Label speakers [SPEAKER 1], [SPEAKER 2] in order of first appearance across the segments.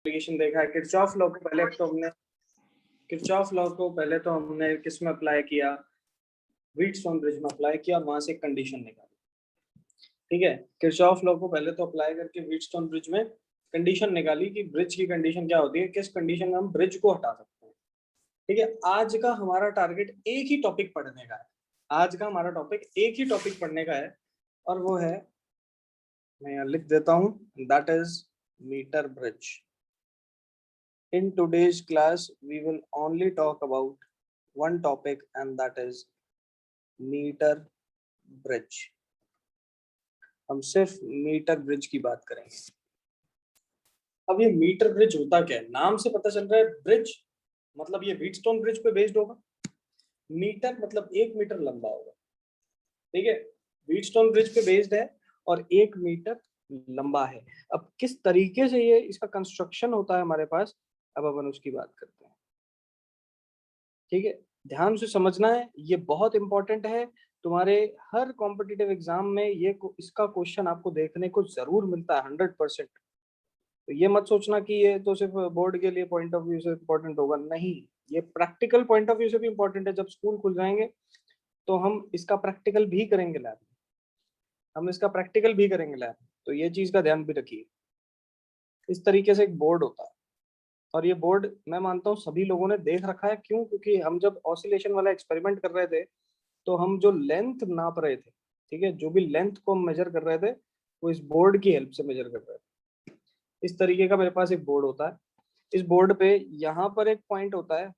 [SPEAKER 1] Application देखा है। Kirchhoff law को पहले तो हमने किस में अप्लाई किया, व्हीटस्टोन ब्रिज में अप्लाई किया, वहां से कंडीशन निकाली। ठीक है, किरचॉफ लॉ को पहले तो अप्लाई करके व्हीटस्टोन ब्रिज में कंडीशन निकाली कि ब्रिज की कंडीशन क्या होती है, किस कंडीशन में हम ब्रिज को हटा सकते हैं। ठीक है, आज का हमारा टारगेट एक ही टॉपिक पढ़ने का है। आज का हमारा टॉपिक एक ही टॉपिक पढ़ने का है और वो है, मैं यहाँ लिख देता हूँ, that is metre bridge. In today's class, we will only talk about one topic, and that is meter bridge. हम सिर्फ मीटर ब्रिज की बात करेंगे। अब ये मीटर ब्रिज होता क्या है, नाम से पता चल रहा है ब्रिज मतलब ये व्हीटस्टोन ब्रिज पे बेस्ड होगा। मीटर मतलब 1 मीटर लंबा होगा। ठीक है, व्हीटस्टोन ब्रिज पे बेस्ड है और 1 मीटर लंबा है। अब किस तरीके से ये इसका कंस्ट्रक्शन होता है हमारे पास, अब अपन उसकी बात करते हैं। ठीक है, ध्यान से समझना है, ये बहुत इंपॉर्टेंट है। तुम्हारे हर कॉम्पिटिटिव एग्जाम में इसका क्वेश्चन आपको देखने को जरूर मिलता है 100%। तो ये मत सोचना कि ये तो सिर्फ बोर्ड के लिए पॉइंट ऑफ व्यू से इम्पोर्टेंट होगा, नहीं, ये प्रैक्टिकल पॉइंट ऑफ व्यू से भी इम्पोर्टेंट है। जब स्कूल खुल जाएंगे तो हम इसका प्रैक्टिकल भी करेंगे लैब में, तो ये चीज का ध्यान भी रखिए। इस तरीके से एक बोर्ड होता है और ये बोर्ड मैं मानता हूँ सभी लोगों ने देख रखा है। क्यों? क्योंकि हम जब ऑसिलेशन वाला एक्सपेरिमेंट कर रहे थे तो हम जो लेंथ नाप रहे थे, ठीक है, जो भी लेंथ को हम मेजर कर रहे थे वो इस बोर्ड की हेल्प से मेजर कर रहे थे। इस तरीके का मेरे पास एक बोर्ड होता है। इस बोर्ड पे यहाँ पर एक पॉइंट होता है,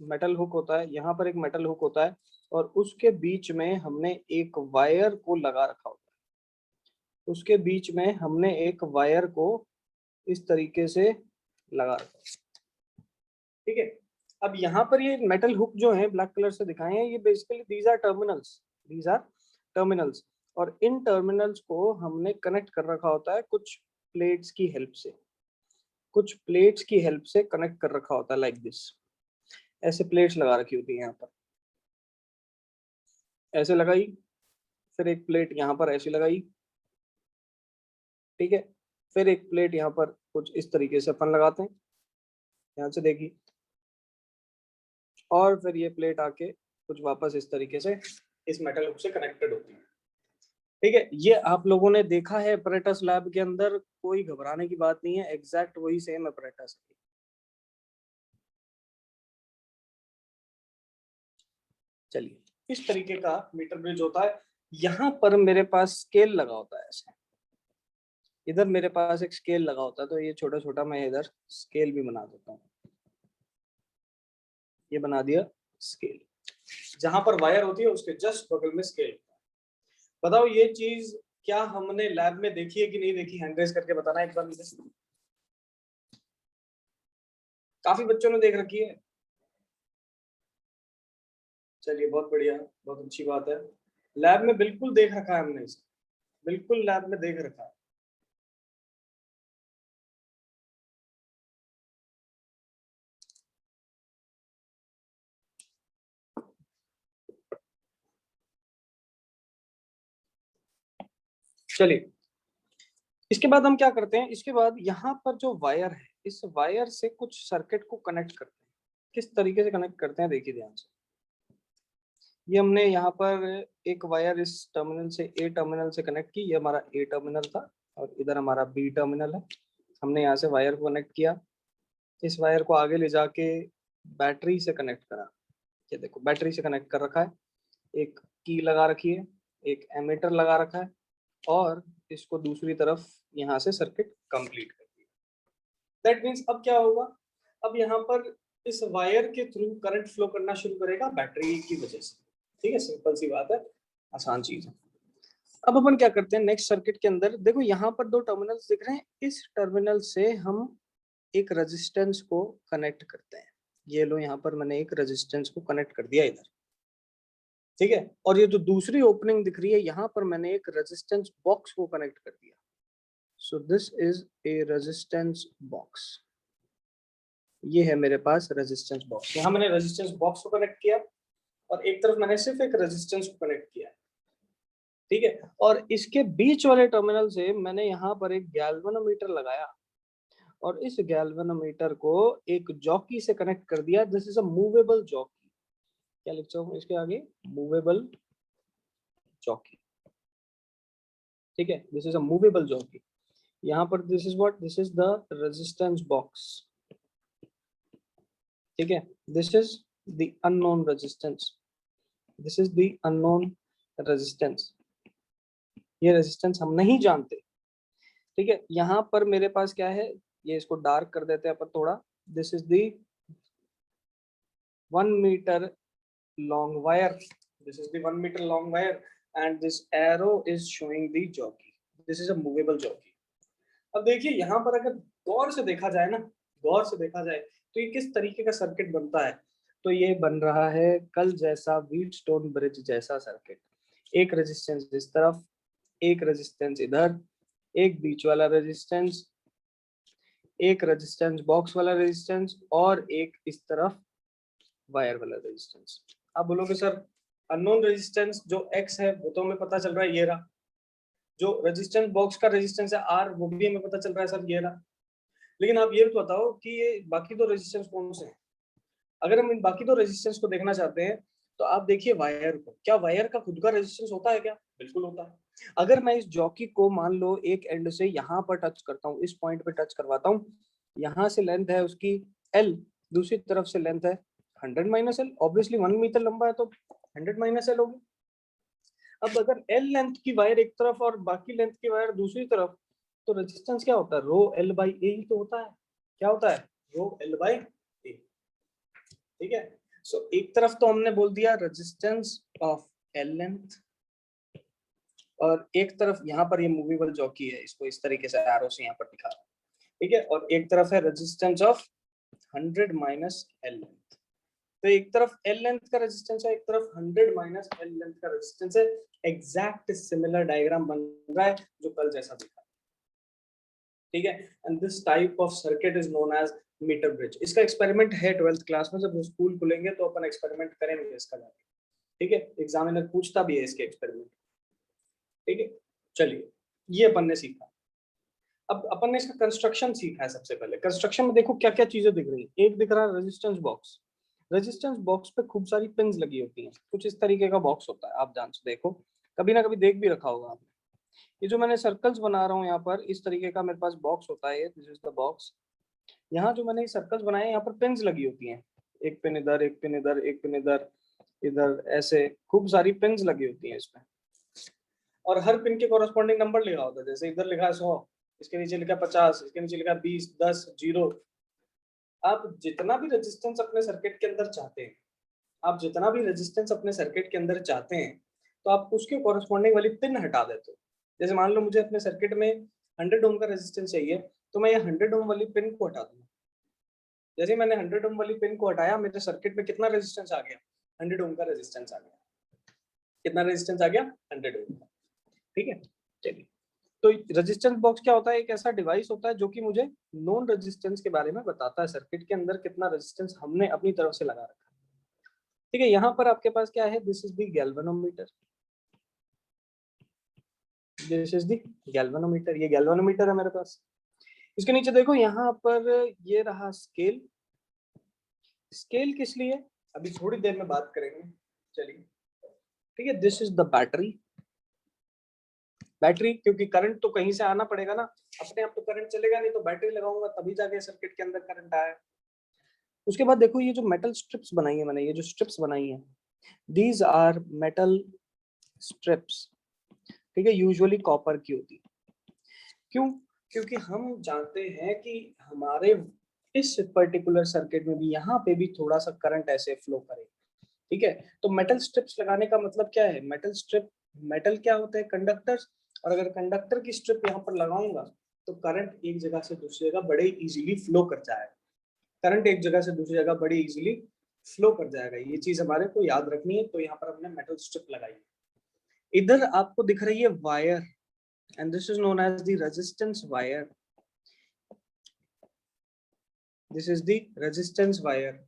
[SPEAKER 1] मेटल हुक होता है, यहाँ पर एक मेटल हुक होता है और उसके बीच में हमने एक वायर को लगा रखा होता है। इस तरीके से लगा रखा है। ठीक है, अब यहाँ पर ये मेटल हुक जो है ब्लैक कलर से दिखाए हैं, ये बेसिकली दीज आर टर्मिनल्स और इन टर्मिनल्स को हमने कनेक्ट कर रखा होता है कुछ प्लेट्स की हेल्प से कनेक्ट कर रखा होता है, लाइक दिस। ऐसे प्लेट्स लगा रखी होती है, यहाँ पर ऐसे लगाई, फिर एक प्लेट यहाँ पर ऐसी लगाई, ठीक है, फिर एक प्लेट यहाँ पर कुछ इस तरीके से अपन लगाते हैं, ध्यान से देखिए, और फिर ये प्लेट आके कुछ वापस इस तरीके से इस मेटल हुक से कनेक्टेड होती है। ठीक है, ये आप लोगों ने देखा है अपरेटस लैब के अंदर, कोई घबराने की बात नहीं है, एग्जैक्ट वही सेम अपरेटस है। चलिए, इस तरीके का मीटर ब्रिज होता है। यहाँ पर मेरे पास स्केल लगा होता है, ऐसे इधर मेरे पास एक स्केल लगा होता है, तो ये छोटा छोटा मैं इधर स्केल भी बना देता हूँ। ये बना दिया स्केल, जहां पर वायर होती है उसके जस्ट बगल में स्केल होता है। बताओ ये चीज क्या हमने लैब में देखी है कि नहीं देखी, हैंड रेज करके बताना एक बार मुझे। काफी बच्चों ने देख रखी है। चलिए, बहुत बढ़िया, बहुत अच्छी बात है। लैब में बिल्कुल देख रखा है हमने इसे, बिल्कुल लैब में देख रखा है। चलिए, इसके बाद हम क्या करते हैं, इसके बाद यहाँ पर जो वायर है, इस वायर से कुछ सर्किट को कनेक्ट करते हैं। किस तरीके से कनेक्ट करते हैं देखिए ध्यान से। ये हमने यहाँ पर एक वायर इस टर्मिनल से, ए टर्मिनल से कनेक्ट की, ये हमारा ए टर्मिनल था और इधर हमारा बी टर्मिनल है। हमने यहाँ से वायर को कनेक्ट किया, इस वायर को आगे ले जाके बैटरी से कनेक्ट करा। ये देखो बैटरी से कनेक्ट कर रखा है, एक की लगा रखी है, एक एमीटर लगा रखा है और इसको दूसरी तरफ यहाँ से सर्किट कंप्लीट कर दिया। दैट मीन्स अब क्या होगा, अब यहाँ पर इस वायर के थ्रू करंट फ्लो करना शुरू करेगा बैटरी की वजह से। ठीक है, सिंपल सी बात है, आसान चीज है। अब अपन क्या करते हैं नेक्स्ट सर्किट के अंदर, देखो यहाँ पर 2 टर्मिनल्स दिख रहे हैं, इस टर्मिनल से हम एक रेजिस्टेंस को कनेक्ट करते हैं। ये लो, यहाँ पर मैंने एक रेजिस्टेंस को कनेक्ट कर दिया इधर, ठीक है, और ये जो दूसरी ओपनिंग दिख रही है यहाँ पर मैंने एक रेजिस्टेंस बॉक्स को कनेक्ट कर दिया। So this is a resistance box, ये है मेरे पास रेजिस्टेंस बॉक्स। यहाँ मैंने रेजिस्टेंस बॉक्स को कनेक्ट किया और एक तरफ मैंने सिर्फ एक रेजिस्टेंस को कनेक्ट किया, ठीक है, और इसके बीच वाले टर्मिनल से मैंने यहाँ पर एक गैल्वेनोमीटर लगाया और इस गैल्वेनोमीटर को एक जॉकी से कनेक्ट कर दिया। This is a movable jockey. क्या लिखता हूँ इसके आगे? Movable jockey. ठीक है, this is a movable jockey. यहाँ पर this is what, this is the resistance box. ठीक है, this is the unknown resistance, this is the unknown resistance. ये रेजिस्टेंस हम नहीं जानते। ठीक है, यहाँ पर मेरे पास क्या है, ये इसको डार्क कर देते हैं अपन थोड़ा। This is the 1 metre long wire, this is the 1 meter long wire and this arrow is showing the jockey, this is a movable jockey। अब देखिए यहाँ पर अगर गौर से देखा जाए ना, गौर से देखा जाए तो ये किस तरीके का सर्किट बनता है, तो ये बन रहा है कल जैसा व्हीटस्टोन ब्रिज जैसा सर्किट। एक रेजिस्टेंस इस तरफ, एक रेजिस्टेंस इधर, एक बीच वाला रेजिस्टेंस, एक रेजिस्टेंस बॉक्स वाला रेजिस्टेंस और एक इस तरफ वायर वाला रेजिस्टेंस। आप बोलोगे सर अननोन रेजिस्टेंस जो x है वो तो हमें पता चल रहा है, ये रहा। जो रेजिस्टेंस बॉक्स का रेजिस्टेंस है r वो भी हमें पता चल रहा है सर, ये रहा। लेकिन आप ये तो बताओ कि ये बाकी दो रेजिस्टेंस कौन से हैं? अगर हम इन बाकी दो रेजिस्टेंस को देखना चाहते हैं तो आप देखिए वायर को, क्या वायर का खुद का रेजिस्टेंस होता है क्या? बिल्कुल होता है। अगर मैं इस जॉकी को मान लो एक एंड से यहाँ पर टच करता हूँ, इस पॉइंट पे टच करवाता हूँ, यहाँ से लेंथ है उसकी l, दूसरी तरफ से लेंथ है 100 माइनस एल, ऑब्वियसली 1 मीटर लंबा है तो 100 माइनस एल होगी। अब अगर एल लेंथ की वायर एक तरफ और बाकी लेंथ की वायर दूसरी तरफ, तो रेजिस्टेंस क्या होता है? रो एल बाई ए ही तो होता है। क्या होता है? रो एल बाई ए। ठीक है, सो एक तरफ तो हमने बोल दिया रेजिस्टेंस ऑफ एल लेंथ, और एक तरफ यहाँ पर ये मूवेबल जॉकी है, इसको इस तरीके से एरो से यहाँ पर दिखा रहा है। ठीक है, और एक तरफ है resistance of 100 minus L length. तो एक तरफ एल लेंथ का रेजिस्टेंस है, एक तरफ 100 माइनस एल लेंथ का रेजिस्टेंस है। एग्जैक्ट सिमिलर डायग्राम बन रहा है जो कल जैसा दिखा। ठीक है, and this type of circuit is known as metre bridge. इसका एक्सपेरिमेंट है 12th क्लास में, जब स्कूल खुलेंगे तो अपन एक्सपेरिमेंट करेंगे इसका जाके। ठीक है, एग्जामिनर पूछता भी है इसके एक्सपेरिमेंट। ठीक है, चलिए ये अपन ने सीखा। अब अपन ने इसका कंस्ट्रक्शन सीखा है। सबसे पहले कंस्ट्रक्शन में देखो क्या क्या चीजें दिख रही है। एक दिख रहा है रेजिस्टेंस बॉक्स। रेजिस्टेंस बॉक्स पे खूब सारी पिन्स लगी होती हैं, कुछ इस तरीके का बॉक्स होता है। आप ध्यान से देखो, कभी ना कभी देख भी रखा होगा आपने। ये जो मैंने सर्कल्स बना रहा हूँ यहाँ पर, इस तरीके का मेरे पास बॉक्स होता है। This is the box. यहाँ जो मैंने सर्कल्स बनाए, यहाँ पर पिन्स लगी होती हैं। एक पिन इधर, एक पिन इधर, एक पिन इधर, इधर, ऐसे खूब सारी पिन्स लगी होती हैं इसमें। और हर पिन के कॉरेस्पॉन्डिंग नंबर लिखा होता है। जैसे इधर लिखा है 100, इसके नीचे लिखा 50, इसके नीचे लिखा 20, 10, 0। आप जितना भी रेजिस्टेंस अपने सर्किट के अंदर चाहते हैं, आप जितना भी रेजिस्टेंस अपने सर्किट के अंदर चाहते हैं, तो आप उसके कॉरेस्पॉन्डिंग वाली पिन हटा देते हो। जैसे मान लो मुझे अपने सर्किट में 100 ओम का रेजिस्टेंस चाहिए, तो मैं ये 100 ओम वाली पिन को हटा दूंगा। जैसे मैंने 100 ओम वाली पिन को हटाया, मेरे सर्किट में कितना रेजिस्टेंस आ गया? 100 ओम का रेजिस्टेंस आ गया। कितना रेजिस्टेंस आ गया? 100 ओम का। ठीक है, चलिए। तो रेजिस्टेंस बॉक्स क्या होता है? एक ऐसा डिवाइस होता है जो कि मुझे नॉन रेजिस्टेंस के बारे में बताता है, सर्किट के अंदर कितना रेजिस्टेंस हमने अपनी तरफ से लगा रखा है। ठीक है, यहाँ पर आपके पास क्या है? This is the galvanometer. This is the galvanometer. ये गैल्वेनोमीटर है मेरे पास। इसके नीचे देखो, यहाँ पर ये रहा स्केल। स्केल किस लिए? अभी थोड़ी देर में बात करेंगे। चलिए, ठीक है। This is the battery. Battery, क्योंकि करंट तो कहीं से आना पड़ेगा ना, अपने आप तो करंट चलेगा नहीं, तो बैटरी लगाऊंगा तभी जाके सर्किट के अंदर करंट आया। उसके बाद देखो, ये जो मेटल स्ट्रिप्स बनाई है मैंने, ये जो स्ट्रिप्स बनाई है, दीज आर मेटल स्ट्रिप्स। ठीक है, यूजुअली कॉपर की होती। क्यों? क्योंकि हम जानते हैं कि हमारे इस पर्टिकुलर सर्किट में भी, यहाँ पे भी थोड़ा सा करंट ऐसे फ्लो करे। ठीक है, तो मेटल स्ट्रिप्स लगाने का मतलब क्या है? मेटल स्ट्रिप, मेटल क्या होते हैं? कंडक्टर्स। और अगर कंडक्टर की स्ट्रिप यहाँ पर लगाऊंगा तो करंट एक जगह से दूसरी जगह बड़े इजीली फ्लो कर जाएगा। करंट एक जगह से दूसरी जगह बड़ी इजीली फ्लो कर जाएगा। ये चीज हमारे को याद रखनी है। तो यहाँ पर हमने मेटल स्ट्रिप लगाई। इधर आपको दिख रही है wire, and this is known as the resistance wire. This is the resistance wire.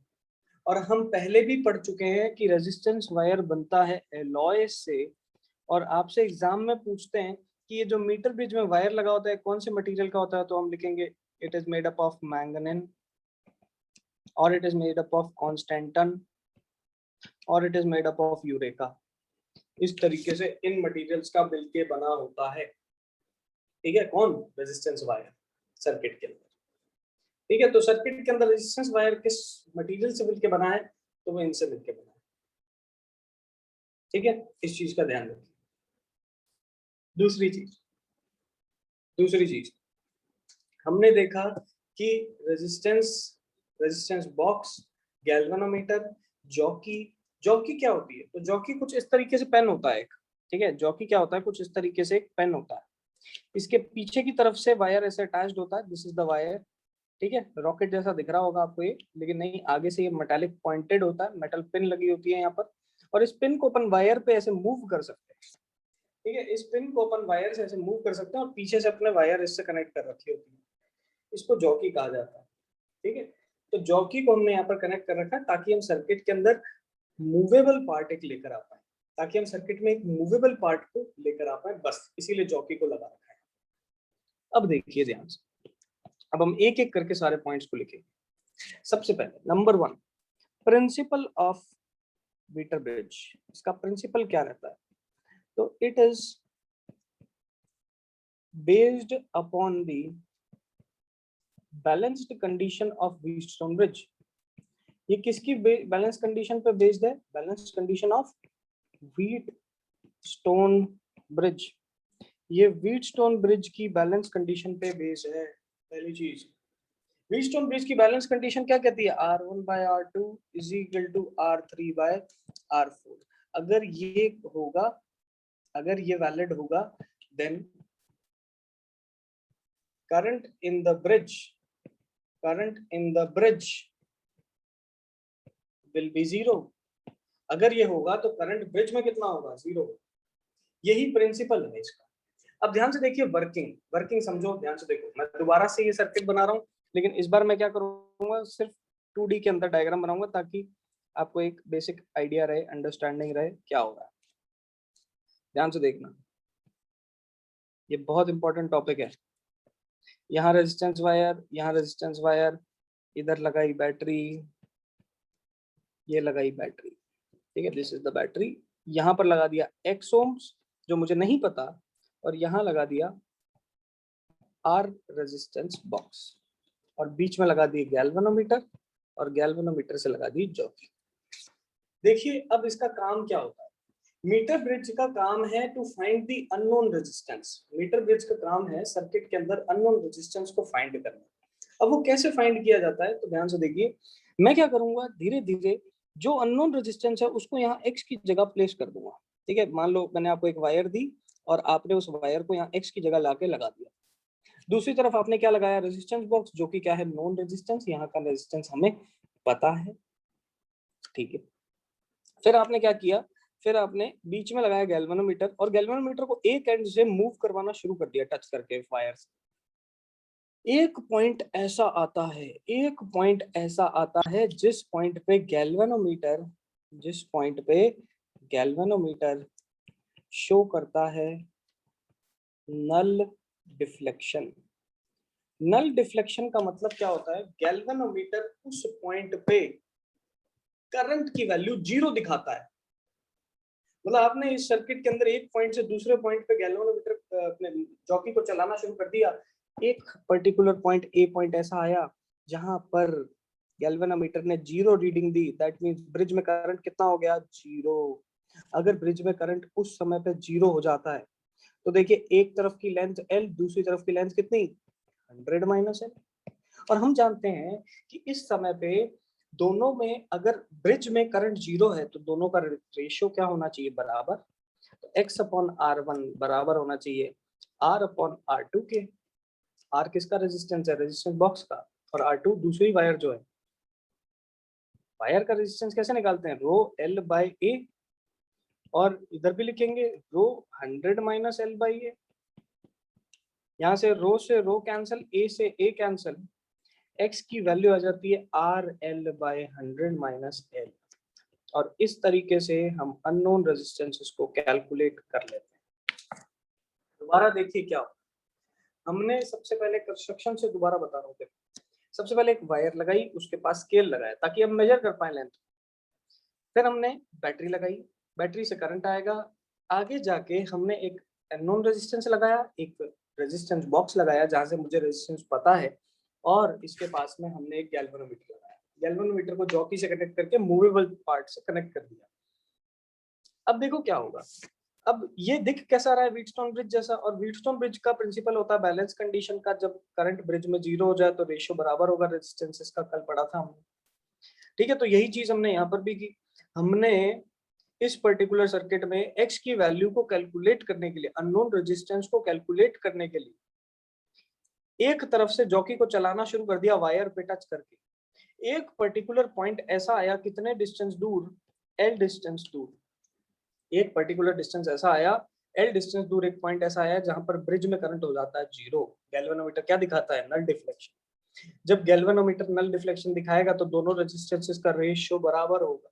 [SPEAKER 1] और हम पहले भी पढ़ चुके हैं कि रेजिस्टेंस वायर बनता है एलॉय से। और आपसे एग्जाम में पूछते हैं कि ये जो मीटर ब्रिज में वायर लगा होता है कौन से मटेरियल का होता है, तो हम लिखेंगे it is made up of manganese, or it is made up of constantan, और it is made up of eureka. इस तरीके से इन मटेरियल्स का मिलके बना होता है। ठीक है, कौन? रेजिस्टेंस वायर सर्किट के अंदर। ठीक है, तो सर्किट के अंदर रेजिस्टेंस वायर किस मटेरियल से मिलके बना है? तो वो इनसे मिलके बना है। ठीक है, इस चीज का ध्यान रखिए। दूसरी चीज हमने देखा कि रेजिस्टेंस बॉक्स, गैल्वेनोमीटर, जॉकी क्या होती है? तो जॉकी कुछ इस तरीके से पेन होता है एक। ठीक है, जॉकी क्या होता है? कुछ इस तरीके से एक पेन होता है। इसके पीछे की तरफ से वायर ऐसे अटैच्ड होता है, दिस इज द वायर। ठीक है, रॉकेट जैसा दिख रहा होगा आपको ये, लेकिन नहीं, आगे से ये मेटालिक पॉइंटेड होता है, मेटल पिन लगी होती है यहाँ पर, और इस पिन को अपन वायर पे ऐसे मूव कर सकते हैं। ठीक है, इस पिन को अपन वायर से ऐसे मूव कर सकते हैं और पीछे से अपने वायर इससे कनेक्ट कर रखी होती है। इसको जॉकी कहा जाता है। ठीक है, तो जॉकी को हमने यहाँ पर कनेक्ट कर रखा है ताकि हम सर्किट के अंदर मूवेबल पार्ट एक लेकर आ पाए, ताकि हम सर्किट में एक मूवेबल पार्ट को लेकर आ पाए, बस इसीलिए जॉकी को लगा रखा है। अब देखिए ध्यान से, अब हम एक एक करके सारे पॉइंट्स को लिखेंगे। सबसे पहले number 1, principle of meter bridge. इसका प्रिंसिपल क्या रहता है? तो it is based upon the balanced condition of Wheatstone bridge. ये किसकी बैलेंस कंडीशन पे बेस्ड है? Balance condition of Wheatstone bridge. ये व्हीटस्टोन ब्रिज की बैलेंस कंडीशन पे बेस्ड है। पहली चीज, व्हीटस्टोन ब्रिज की बैलेंस कंडीशन क्या कहती है? R1 by R2 is equal to R3 by R4। अगर ये होगा, अगर ये वैलिड होगा, then current in the bridge will be 0। अगर ये होगा तो करंट ब्रिज में कितना होगा? 0। यही प्रिंसिपल है इसका। अब ध्यान से देखिए, वर्किंग समझो, ध्यान से देखो। मैं दोबारा से ये सर्किट बना रहा हूँ, लेकिन इस बार मैं क्या करूंगा, सिर्फ 2D के अंदर डायग्राम बनाऊंगा ताकि आपको एक बेसिक आइडिया रहे, अंडरस्टैंडिंग रहे क्या हो रहा है। ध्यान से देखना, ये बहुत इंपॉर्टेंट टॉपिक है। यहाँ रेजिस्टेंस वायर, यहाँ रेजिस्टेंस वायर, इधर लगाई बैटरी, ये लगाई बैटरी। ठीक है, दिस इज द बैटरी। यहाँ पर लगा दिया X ohms जो मुझे नहीं पता, और यहाँ लगा दिया R रेजिस्टेंस बॉक्स, और बीच में लगा दिए गैल्वेनोमीटर, और गैल्वेनोमीटर से लगा दी जॉकी। देखिए अब इसका काम क्या होता है। मीटर ब्रिज का काम है to find the unknown resistance. Meter bridge का काम है सर्किट के अंदर अननोन रेजिस्टेंस को फाइंड करना। अब वो कैसे फाइंड किया जाता है? तो ध्यान से देखिए, मैं क्या करूंगा, धीरे धीरे जो अननोन रेजिस्टेंस है उसको यहाँ X की जगह प्लेस कर दूंगा। ठीक है, मान लो मैंने आपको एक वायर दी और आपने उस वायर को यहाँ X की जगह लाके लगा दिया। दूसरी तरफ आपने क्या लगाया? रेजिस्टेंस बॉक्स, जो कि क्या है? Non resistance. यहाँ का रेजिस्टेंस हमें पता है। ठीक है, फिर आपने क्या किया? फिर आपने बीच में लगाया गैल्वेनोमीटर, और गैल्वेनोमीटर को एक एंड से मूव करवाना शुरू कर दिया टच करके वायर से। एक पॉइंट ऐसा आता है जिस पॉइंट पे गैल्वेनोमीटर शो करता है नल डिफ्लेक्शन। नल डिफ्लेक्शन का मतलब क्या होता है? गैल्वेनोमीटर उस पॉइंट पे करंट की वैल्यू 0 दिखाता है। मतलब आपने इस सर्किट के अंदर एक पॉइंट से दूसरे पॉइंट पे गैल्वेनोमीटर अपने जॉकी को चलाना शुरू कर दिया। एक पर्टिकुलर पॉइंट, ए पॉइंट ऐसा आया जहां पर गैल्वेनोमीटर ने 0 reading the. That means bridge में करंट कितना हो गया? 0। अगर ब्रिज में करंट उस समय पे 0 हो जाता है तो देखिए, एक तरफ की लेंथ L, दूसरी तरफ की लेंथ कितनी? 100 माइनस L। और हम जानते हैं कि इस समय पे दोनों में अगर ब्रिज में करंट 0 है तो दोनों का रेशियो क्या होना चाहिए? बराबर। तो X अपॉन R1 बराबर होना चाहिए R अपॉन R2 के। R किसका रेजिस्टेंस है? रेजिस्टेंस बॉक्स का। और R2 दूसरी वायर जो है। वायर का रेजिस्टेंस कैसे निकालते हैं? रो L बाई A, और इधर भी लिखेंगे रो 100 माइनस L बाई A। यहाँ से रो कैंसिल, A से A कैंसिल, X की वैल्यू आ जाती है RL बाई 100 माइनस L। और इस तरीके से हम अननोन रेजिस्टेंसेस को कैलकुलेट कर लेते हैं। दोबारा देखिए क्या होता है। हमने सबसे पहले कंस्ट्रक्शन से दोबारा बता रहा हूँ, सबसे पहले एक वायर लगाई, उसके पास स्केल लगाया ताकि हम मेजर कर पाए लेंथ। फिर हमने बैटरी लगाई, बैटरी से करंट आएगा, आगे जाके हमने एक अननोन रेजिस्टेंस लगाया, एक रेजिस्टेंस बॉक्स लगाया जहां से मुझे रेजिस्टेंस पता है, और इसके पास में हमने एक गैल्वेनोमीटर लगाया। गैल्वेनोमीटर को जॉकी से कनेक्ट करके मूवेबल पार्ट से कनेक्ट कर दिया। अब देखो क्या होगा, अब ये दिख कैसा रहा है, व्हीटस्टोन ब्रिज जैसा। और व्हीटस्टोन ब्रिज का प्रिंसिपल होता है बैलेंस कंडीशन का, जब करंट ब्रिज में 0 हो जाए तो रेशियो बराबर होगा रेजिस्टेंसेस का, कल पढ़ा था हमने। ठीक है, तो यही चीज हमने यहाँ पर भी की। हमने इस पर्टिकुलर सर्किट में एक्स की वैल्यू को कैलकुलेट करने के लिए, अननोन रेजिस्टेंस को कैलकुलेट करने के लिए एक तरफ से जॉकी को चलाना शुरू कर दिया वायर पे टच करके। एक पर्टिकुलर पॉइंट ऐसा आया, कितने डिस्टेंस दूर, एल डिस्टेंस दूर, एक पर्टिकुलर डिस्टेंस ऐसा आया, एल डिस्टेंस दूर एक पॉइंट ऐसा आया जहां पर ब्रिज में करंट हो जाता है 0। गैल्वेनोमीटर क्या दिखाता है, नल डिफ्लेक्शन। जब गैल्वेनोमीटर नल डिफ्लेक्शन दिखाएगा तो दोनों रेजिस्टेंसेस का रेशियो बराबर होगा।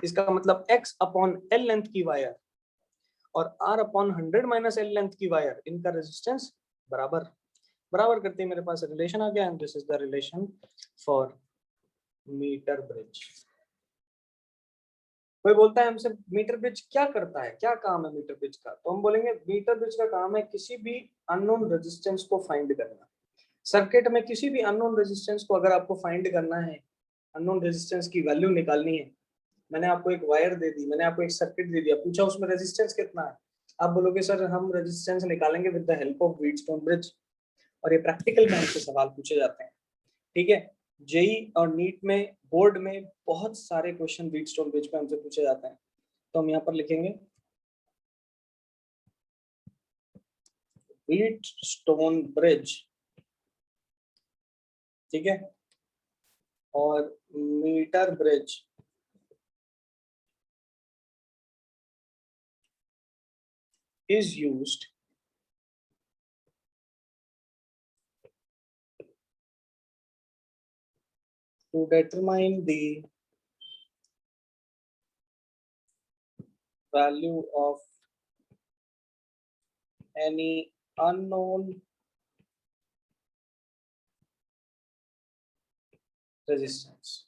[SPEAKER 1] इसका मतलब x अपॉन एल लेंथ की वायर और r upon 100 minus L length की वायर, इनका रेजिस्टेंस बराबर बराबर करते ही मेरे पास रिलेशन आ गया, and this is the relation for meter bridge. कोई बोलता है हमसे मीटर ब्रिज क्या करता है, क्या काम है मीटर ब्रिज का, तो हम बोलेंगे मीटर ब्रिज का काम है किसी भी अननोन रेजिस्टेंस को फाइंड करना। सर्किट में किसी भी अननोन रेजिस्टेंस को अगर आपको फाइंड करना है, अननोन रेजिस्टेंस की वैल्यू निकालनी है, मैंने आपको एक वायर दे दी, मैंने आपको एक सर्किट दे दिया, पूछा उसमें रेजिस्टेंस कितना है, आप बोलोगे सर हम रेजिस्टेंस निकालेंगे with the help of Wheatstone bridge. और ये प्रैक्टिकल में हमसे सवाल पूछे जाते हैं। ठीक है, जेई और नीट में, बोर्ड में बहुत सारे क्वेश्चन व्हीटस्टोन ब्रिज पे हमसे पूछे जाते हैं। तो हम यहाँ पर लिखेंगे व्हीटस्टोन ब्रिज, ठीक है, और meter bridge is used to determine the value of any unknown resistance।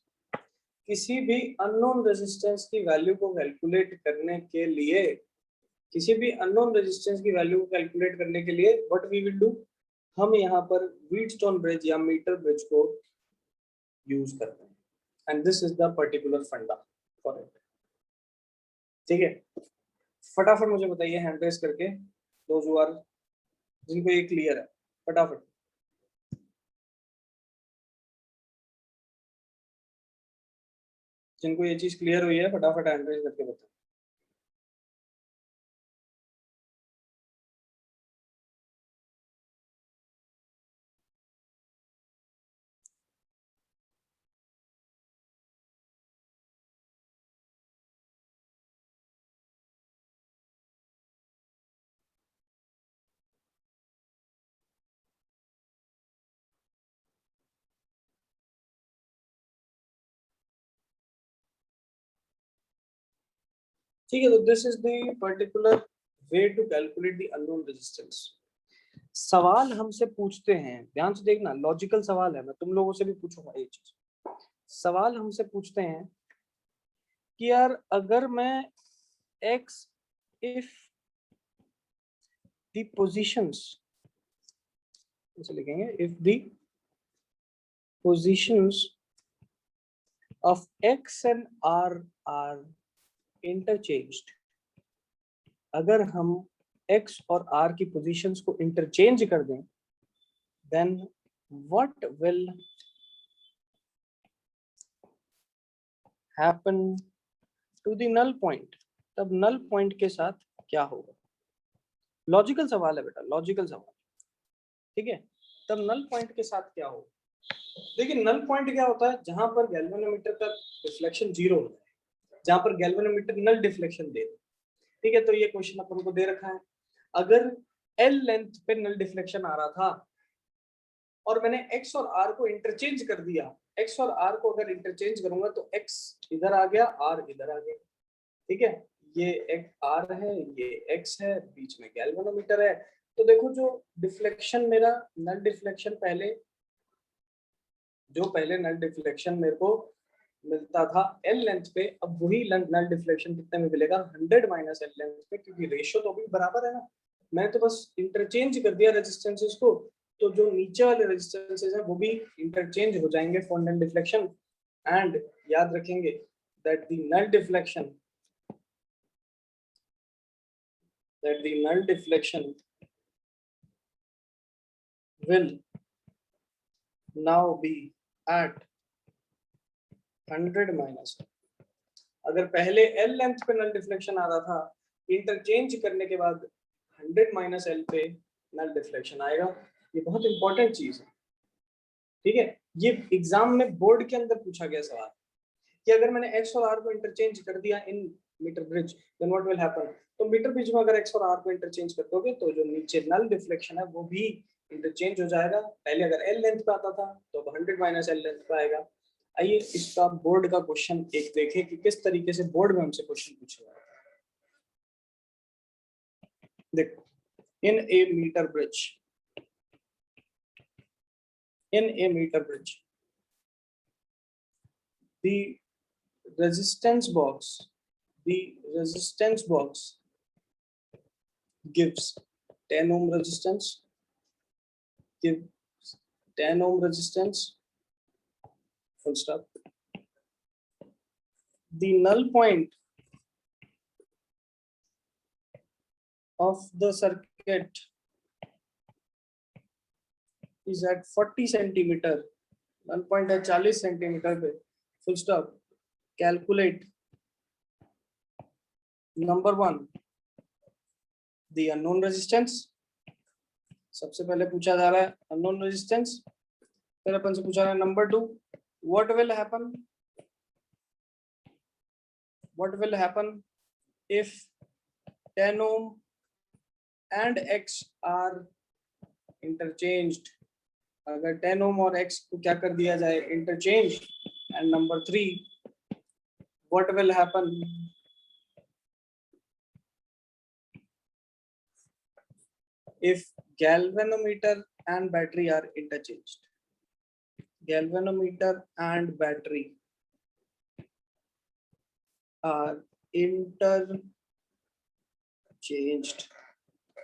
[SPEAKER 1] किसी भी अननोन रेजिस्टेंस की वैल्यू को कैलकुलेट करने के लिए, किसी भी अननोन रेजिस्टेंस की वैल्यू को कैलकुलेट करने के लिए व्हाट वी विल डू, हम यहाँ पर व्हीटस्टोन ब्रिज या मीटर ब्रिज को यूज करते हैं, and this is the particular फंडा फॉर इट। ठीक है, फटाफट मुझे बताइए हैंड रेस करके, दोज हु आर, जिनको ये क्लियर है, फटाफट। जिनको ये चीज क्लियर हुई है फटाफट हैंड रेस करके बताओ। ठीक है, तो this is the particular way to calculate the unknown resistance. सवाल हमसे पूछते हैं, ध्यान से देखना, लॉजिकल सवाल है, मैं तुम लोगों से भी पूछूंगा ये चीज। सवाल हमसे पूछते हैं कि यार अगर मैं x, इफ द पोजीशंस, ऐसे लिखेंगे, if the positions of x and r are interchanged, अगर हम x और r की पोजीशंस को इंटरचेंज कर दें, then what will happen to the null point, तब null point के साथ क्या होगा। लॉजिकल सवाल है बेटा, लॉजिकल सवाल, ठीक है। तब नल पॉइंट के साथ क्या होगा, देखिए नल पॉइंट क्या होता है, जहां पर गैल्वेनोमीटर का डिफ्लेक्शन 0 होता है, जहां पर गैल्वेनोमीटर नल डिफ्लेक्शन दे, ठीक है। तो ये क्वेश्चन अपन को दे रखा है, अगर एल लेंथ पे नल डिफ्लेक्शन आ रहा था और मैंने x और r को इंटरचेंज कर दिया, x और r को अगर इंटरचेंज करूंगा तो x इधर आ गया, r इधर आ गया, ठीक है। ये एक r है, ये x है, बीच में गैल्वेनोमीटर है, तो देखो जो डिफ्लेक्शन मेरा नल डिफ्लेक्शन पहले नल डिफ्लेक्शन मेरे को मिलता था एल लेंथ पे, अब वही नल डिफ्लेक्शन कितने में मिलेगा 100 माइनस एल लेंथ पे, क्योंकि रेशियो तो भी बराबर है ना। मैं तो बस इंटरचेंज कर दिया रेजिस्टेंसेस को, तो जो नीचे वाले रेजिस्टेंसेस हैं वो भी इंटरचेंज हो जाएंगे फॉर नल डिफ्लेक्शन। एंड याद रखेंगे that the null deflection will now be at 100 minus. अगर पहले एल लेंथ पे नल डिफ्लेक्शन आ रहा था, इंटरचेंज करने के बाद 100 माइनस एल पे नल डिफ्लेक्शन आएगा। ये बहुत इंपॉर्टेंट चीज है, ठीक है। ये एग्जाम में बोर्ड के अंदर पूछा गया सवाल कि अगर मैंने एक्स और आर को इंटरचेंज कर दिया in metre bridge, then what will happen. तो मीटर ब्रिज में अगर एक्स और आर को इंटरचेंज कर दोगे तो जो नीचे नल डिफ्लेक्शन है वो भी इंटरचेंज हो जाएगा। पहले अगर एल लेंथ पे आता था तो 100 माइनस एल लेंथ पे आएगा। आइए इसका बोर्ड का क्वेश्चन एक देखें कि किस तरीके से बोर्ड में हमसे क्वेश्चन पूछा जाएगा। देखो, in a metre bridge the resistance box gives 10 ohm resistance, full stop. The null point of the circuit is at 40 centimeter, null point है 40 सेंटीमीटर पे, full stop. Calculate number 1 the unknown resistance। सबसे पहले पूछा जा रहा है unknown resistance, फिर अपन से पूछा रहा है number 2 what will happen if 10 ohm and x are interchanged। अगर 10 ohm और x को क्या कर दिया जाए interchange. And number 3 what will happen if galvanometer and battery are interchanged। galvanometer and battery are interchanged।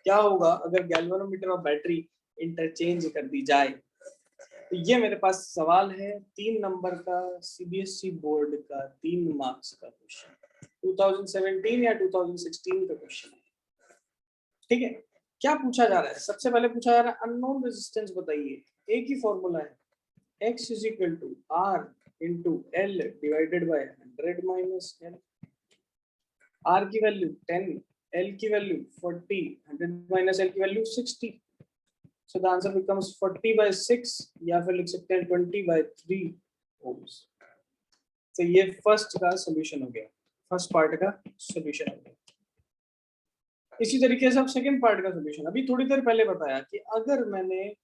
[SPEAKER 1] क्या होगा अगर गैल्वेनोमीटर और बैटरी इंटरचेंज कर दी जाए। तो ये मेरे पास सवाल है 3 नंबर का सीबीएसई बोर्ड का 3 मार्क्स का क्वेश्चन, 2017 या 2016 का क्वेश्चन है, ठीक है। क्या पूछा जा रहा है, सबसे पहले पूछा जा रहा है अननोन रेजिस्टेंस बताइए। एक ही फॉर्मूला है x is equal to r into l divided by 100 minus l। r की वैल्यू 10, l की वैल्यू 40, 100 minus l की value 60। So the answer becomes 40 by 6 या फिर लिख सकते हैं 20 by 3 ohms। तो ये फर्स्ट का सॉल्यूशन हो गया, फर्स्ट पार्ट का सॉल्यूशन हो गया। इसी तरीके से अब सेकंड पार्ट का सॉल्यूशन, अभी थोड़ी देर पहले बताया कि अगर मैंने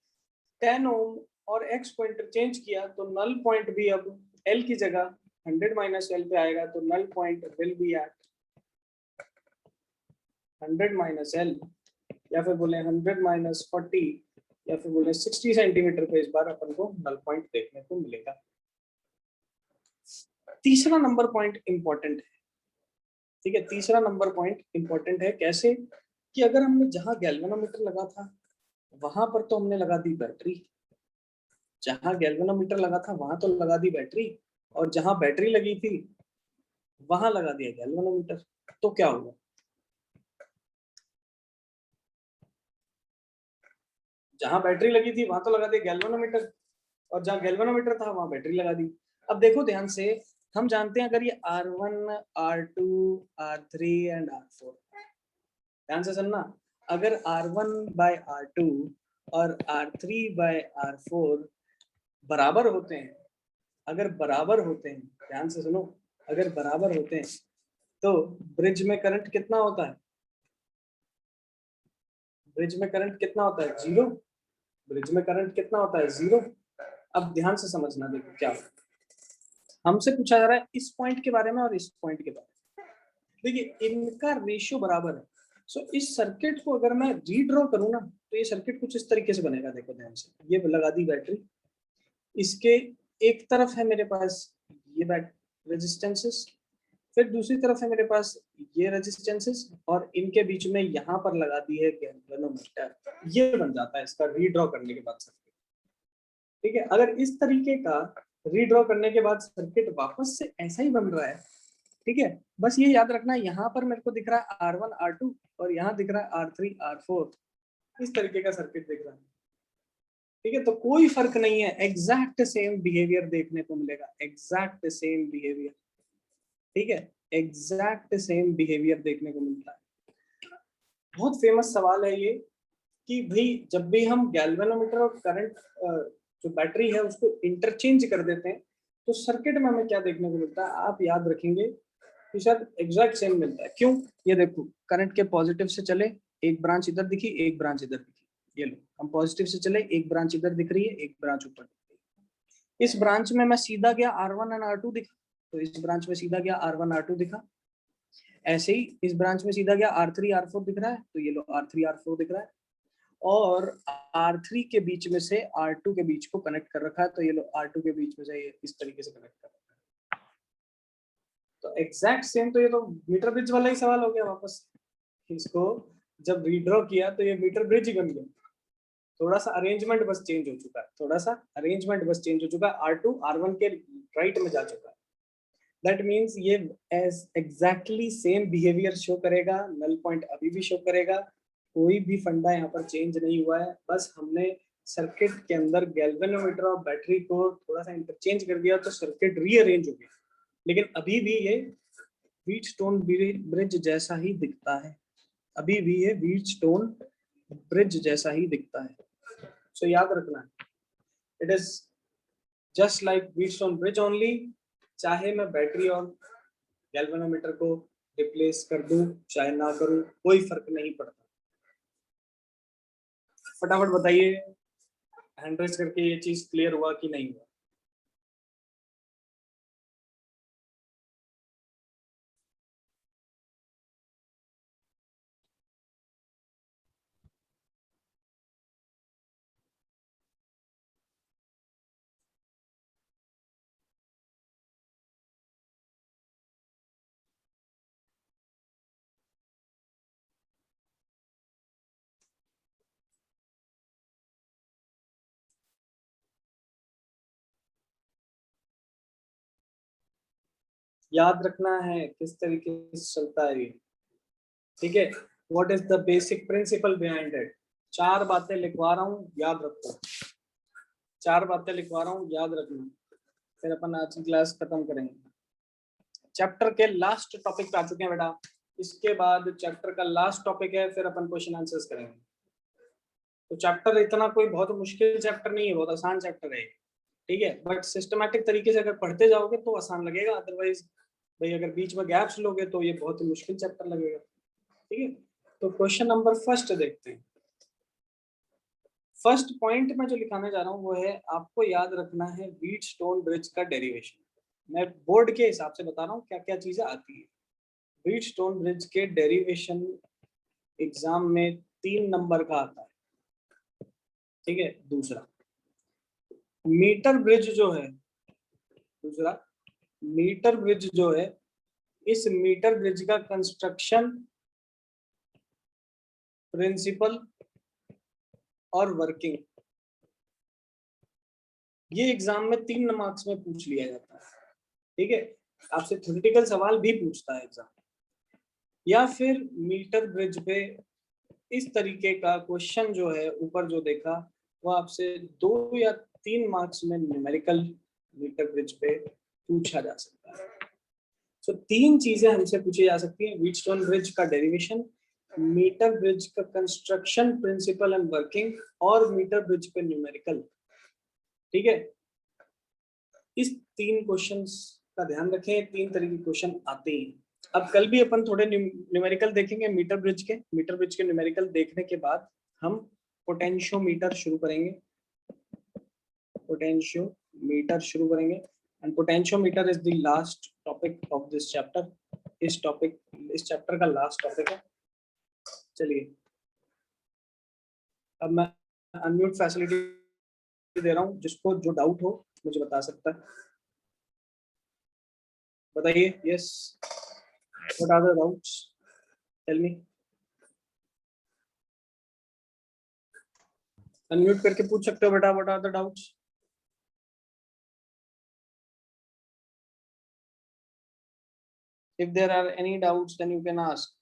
[SPEAKER 1] 10 ओम और x को इंटरचेंज किया तो नल पॉइंट भी अब l की जगह 100 माइनस l पे आएगा, तो null point will be at 100 minus l या फिर बोले 100 माइनस 40 या फिर बोले 60 सेंटीमीटर पे इस बार अपन को नल पॉइंट देखने को मिलेगा। तीसरा नंबर पॉइंट इंपॉर्टेंट है, ठीक है। तीसरा नंबर पॉइंट इंपॉर्टेंट है कैसे कि अगर हमने जहां गैल्वेनोमीटर लगा था वहां पर तो हमने लगा दी बैटरी, जहां गैल्वेनोमीटर लगा था वहां तो लगा दी बैटरी, और जहां बैटरी लगी थी वहां लगा दिया गैल्वेनोमीटर, तो क्या होगा। जहां बैटरी लगी थी वहां तो लगा दिया गैल्वेनोमीटर, और जहां गैल्वेनोमीटर था वहां बैटरी लगा दी। अब देखो ध्यान से, हम जानते हैं अगर ये R1, R2, R3 and R4, ध्यान से सुनना, अगर R1 by R2 और R3 by R4 बराबर होते हैं, अगर बराबर होते हैं, ध्यान से सुनो, अगर बराबर होते हैं तो ब्रिज में करंट कितना होता है, ब्रिज में करंट कितना होता है, 0। ब्रिज में करंट कितना होता है, 0। अब ध्यान से समझना, देखो क्या हमसे पूछा जा रहा है इस पॉइंट के बारे में और इस पॉइंट के बारे में। देखिए इनका रेशियो बराबर है, सो इस सर्किट को अगर मैं रीड्रॉ करूँ ना तो ये सर्किट कुछ इस तरीके से बनेगा, देखो ध्यान से। ये लगा दी बैटरी, इसके एक तरफ है मेरे पास ये रेजिस्टेंसेस, फिर दूसरी तरफ है मेरे पास ये रेजिस्टेंसेस, और इनके बीच में यहाँ पर लगा दी है गैल्वेनोमीटर। ये बन जाता है इसका रीड्रॉ करने के बाद सर्किट। ठीक है, अगर इस तरीके का रीड्रॉ करने के बाद सर्किट वापस से ऐसा ही बन रहा है, ठीक है, बस ये याद रखना यहाँ पर मेरे को दिख रहा है R1 R2 और यहाँ दिख रहा है R3 R4, इस तरीके का सर्किट दिख रहा है। ठीक है, तो कोई फर्क नहीं है, एग्जैक्ट सेम बिहेवियर देखने को मिलेगा, एग्जैक्ट सेम बिहेवियर। ठीक है, एग्जैक्ट सेम बिहेवियर देखने को मिलता है। बहुत फेमस सवाल है ये कि भाई जब भी हम गैल्वेनोमीटर और करंट जो बैटरी है उसको इंटरचेंज कर देते हैं तो सर्किट में हमें क्या देखने को मिलता है, आप याद रखेंगे कि सर एग्जैक्ट सेम मिलता है। क्यों? ये देखो, करंट के पॉजिटिव से चले, एक ब्रांच इधर दिखी, एक ब्रांच इधर दिखी। ये लो, हम पॉजिटिव से चले, एक ब्रांच इधर दिख रही है, एक ब्रांच ऊपर दिख रही है। इस ब्रांच में मैं सीधा गया, R1 और R2 दिखा, तो इस ब्रांच में सीधा गया R1 R2 दिखा। ऐसे ही इस ब्रांच में सीधा गया R3 R4 दिख रहा है, तो ये लो R3 R4 दिख रहा है। और R3 के बीच में से R2 के बीच को कनेक्ट कर रखा है, तो ये लो R2 के बीच में से ये इस तरीके से कनेक्ट कर रखा है। तो एग्जैक्ट सेम, तो ये तो मीटर ब्रिज वाला ही सवाल हो गया वापस। इसको जब रीड्रॉ किया तो ये मीटर ब्रिज ही बन गया। थोड़ा सा अरेंजमेंट बस चेंज हो चुका है, थोड़ा सा अरेंजमेंट बस चेंज हो चुका है, R2 R1 के राइट में जा चुका है। दैट मीन्स ये edge exactly same behaviour show करेगा, नल पॉइंट अभी भी शो करेगा, कोई भी फंडा यहाँ पर चेंज नहीं हुआ है। बस हमने सर्किट के अंदर गैल्वेनोमीटर और बैटरी को थोड़ा सा इंटरचेंज कर दिया तो सर्किट रीअरेंज हो गया, लेकिन अभी भी ये व्हीटस्टोन ब्रिज जैसा ही दिखता है, अभी भी ये व्हीटस्टोन ब्रिज जैसा ही दिखता है। सो याद रखना है, it is just like Wheatstone bridge only. चाहे मैं बैटरी और गैल्वेनोमीटर को रिप्लेस कर दूं चाहे ना करूं, कोई फर्क नहीं पड़ता। फटाफट बताइए, हैंड रेज करके ये चीज क्लियर हुआ कि नहीं हुआ? याद रखना है किस तरीके से चलता है ये। ठीक है, what is the basic principle behind it. चार बातें लिखवा रहा हूँ, याद रखो, चार बातें लिखवा रहा हूँ, याद रखना, फिर अपन आज की क्लास खत्म करेंगे। चैप्टर के लास्ट टॉपिक पे आ चुके हैं बेटा, इसके बाद चैप्टर का लास्ट टॉपिक है, फिर अपन क्वेश्चन आंसर्स करेंगे। तो चैप्टर इतना कोई बहुत मुश्किल चैप्टर नहीं है, बहुत आसान चैप्टर है, ठीक है, बट सिस्टमैटिक तरीके से अगर पढ़ते जाओगे तो आसान लगेगा, अदरवाइज भाई अगर बीच में गैप्स लोगे तो ये बहुत ही मुश्किल चैप्टर लगेगा। ठीक है, तो क्वेश्चन नंबर फर्स्ट देखते हैं। फर्स्ट पॉइंट में जो लिखाने जा रहा हूँ वो है, आपको याद रखना है व्हीटस्टोन ब्रिज का डेरिवेशन। मैं बोर्ड के हिसाब से बता रहा हूँ क्या क्या चीजें आती है। व्हीटस्टोन ब्रिज के डेरिवेशन एग्जाम में 3 नंबर का आता है। ठीक है, दूसरा मीटर ब्रिज जो है, दूसरा मीटर ब्रिज जो है, इस मीटर ब्रिज का कंस्ट्रक्शन प्रिंसिपल और वर्किंग, ये एग्जाम में 3 मार्क्स में पूछ लिया जाता है। ठीक है, आपसे थ्योरेटिकल सवाल भी पूछता है एग्जाम। या फिर मीटर ब्रिज पे इस तरीके का क्वेश्चन जो है, ऊपर जो देखा, वो आपसे 2 या 3 मार्क्स में न्यूमेरिकल मीटर ब्रिज पे पूछा जा सकता है। तो 3 चीजें हमसे पूछी जा सकती हैं, व्हीटस्टोन ब्रिज का डेरिवेशन, मीटर ब्रिज का कंस्ट्रक्शन प्रिंसिपल एंड वर्किंग, और मीटर ब्रिज पे न्यूमेरिकल। ठीक है, इस 3 क्वेश्चंस का ध्यान रखें, 3 तरह के क्वेश्चन आते हैं। अब कल भी अपन थोड़े न्यूमेरिकल देखेंगे मीटर ब्रिज के न्यूमेरिकल देखने के बाद हम पोटेंशियोमीटर शुरू करेंगे, पोटेंशियोमीटर शुरू करेंगे, and potentiometer is the last topic of this chapter. इस चैप्टर का लास्ट टॉपिक है। चलिए अब मैं अनम्यूट फैसिलिटी दे रहा हूँ, जिसको जो डाउट हो मुझे बता सकता है। बताइए। Yes, what are the doubts, tell me. Unmute करके पूछ सकते हो बेटा, what are the doubts. If there are any doubts, then you can ask.